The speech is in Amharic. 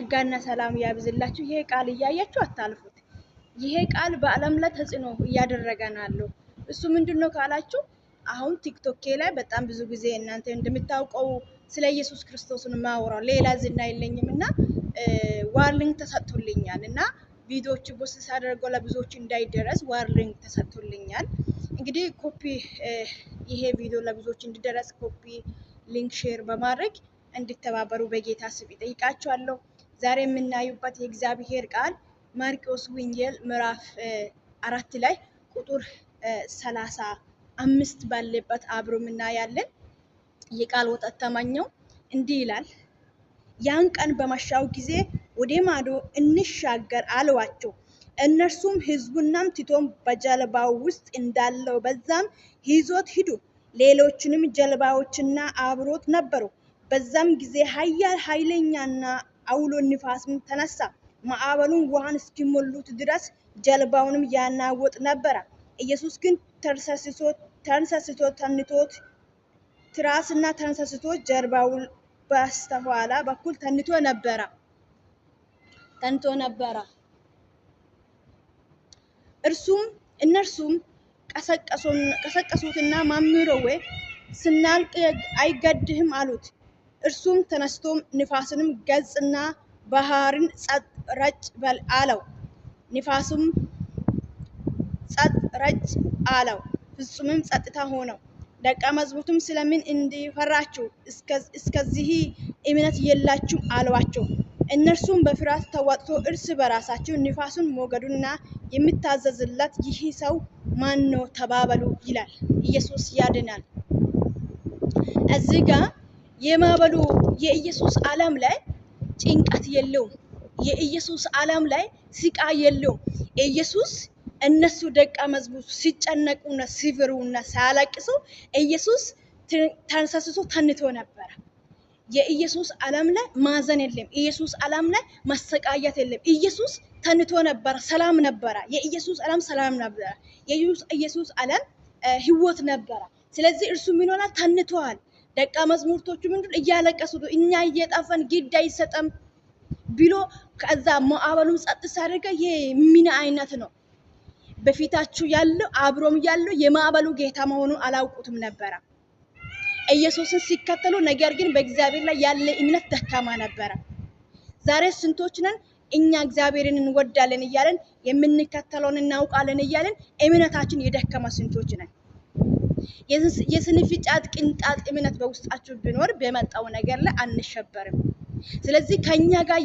ጸጋና ሰላም ያብዝላችሁ። ይሄ ቃል እያያችሁ አታልፉት። ይሄ ቃል በዓለም ላይ ተጽዕኖ እያደረገ ነው ያለው። እሱ ምንድነው ካላችሁ አሁን ቲክቶክ ላይ በጣም ብዙ ጊዜ እናንተ እንደምታውቀው ስለ ኢየሱስ ክርስቶስ ነው የማወራው። ሌላ ዝና የለኝም እና ዋርኒንግ ተሰጥቶልኛል እና ቪዲዮዎች ፖስት ሳደርገው ለብዙዎች እንዳይደረስ ዋርኒንግ ተሰጥቶልኛል። እንግዲህ ኮፒ ይሄ ቪዲዮ ለብዙዎች እንዲደረስ ኮፒ ሊንክ ሼር በማድረግ እንድተባበሩ በጌታ ስም ይጠይቃችኋለሁ። ዛሬ የምናዩበት የእግዚአብሔር ቃል ማርቆስ ወንጌል ምዕራፍ 4 ላይ ቁጥር 35 ባለበት አብሮ እናያለን። የቃል ወጣት ተማኘው እንዲህ ይላል። ያን ቀን በመሻው ጊዜ ወደ ማዶ እንሻገር አለዋቸው። እነርሱም ሕዝቡናም ቲቶም በጀልባው ውስጥ እንዳለው በዛም ይዞት ሂዱ። ሌሎችንም ጀልባዎችና አብሮት ነበሩ። በዛም ጊዜ ኃይለኛና አውሎ ንፋስም ተነሳ። ማዕበሉን ውሃን እስኪሞሉት ድረስ ጀልባውንም ያናወጥ ነበረ። ኢየሱስ ግን ተንሰስቶ ተንቶት ትራስና ተንሰስቶ ጀርባው በስተኋላ በኩል ተንቶ ነበረ። እነርሱም ቀሰቀሱትና መምህር ሆይ ስናልቅ አይገድህም አሉት። እርሱም ተነስቶ ንፋስንም ገሥጽና ባህርን ጸጥ ረጭ በል አለው። ንፋሱም ጸጥ ረጭ አለው፣ ፍጹምም ጸጥታ ሆነው። ደቀ መዛሙርቱም ስለምን እንዲፈራችሁ እስከዚህ እምነት የላችሁም አሏቸው። እነርሱም በፍርሃት ተዋጥቶ እርስ በራሳቸው ንፋሱን ሞገዱንና የሚታዘዝለት ይህ ሰው ማን ነው ተባባሉ ይላል። ኢየሱስ ያድናል። እዚህ ጋር የማዕበሉ የኢየሱስ ዓለም ላይ ጭንቀት የለውም። የኢየሱስ ዓለም ላይ ስቃይ የለውም። ኢየሱስ እነሱ ደቀ መዝሙር ሲጨነቁና ሲፈሩና ሲያለቅሱ ኢየሱስ ተንሰስቶ ተንቶ ነበረ። የኢየሱስ ዓለም ላይ ማዘን የለም። ኢየሱስ ዓለም ላይ ማሰቃየት የለም። ኢየሱስ ተንቶ ነበረ፣ ሰላም ነበረ። የኢየሱስ ዓለም ሰላም ነበረ። የኢየሱስ ዓለም ህይወት ነበረ። ስለዚህ እርሱ ምን ሆነ? ተንቷል። ደቀ መዛሙርቶቹ ምንድን እያለቀሱ እኛ እየጠፋን ግድ አይሰጠም ብሎ ከዛ ማዕበሉን ጸጥ ሲያደርግ ይሄ ምን አይነት ነው? በፊታችሁ ያለው አብሮም ያለው የማዕበሉ ጌታ መሆኑን አላውቁትም ነበረ። ኢየሱስን ሲከተሉ ነገር ግን በእግዚአብሔር ላይ ያለ እምነት ደካማ ነበረ። ዛሬ ስንቶች ነን እኛ እግዚአብሔርን እንወዳለን እያለን የምንከተለውን እናውቃለን እያለን እምነታችን የደከማ ስንቶች ነን? የስንፍጫት ቅንጣት እምነት በውስጣችሁ ቢኖር በመጣው ነገር ላይ አንሸበርም። ስለዚህ ከኛ ጋር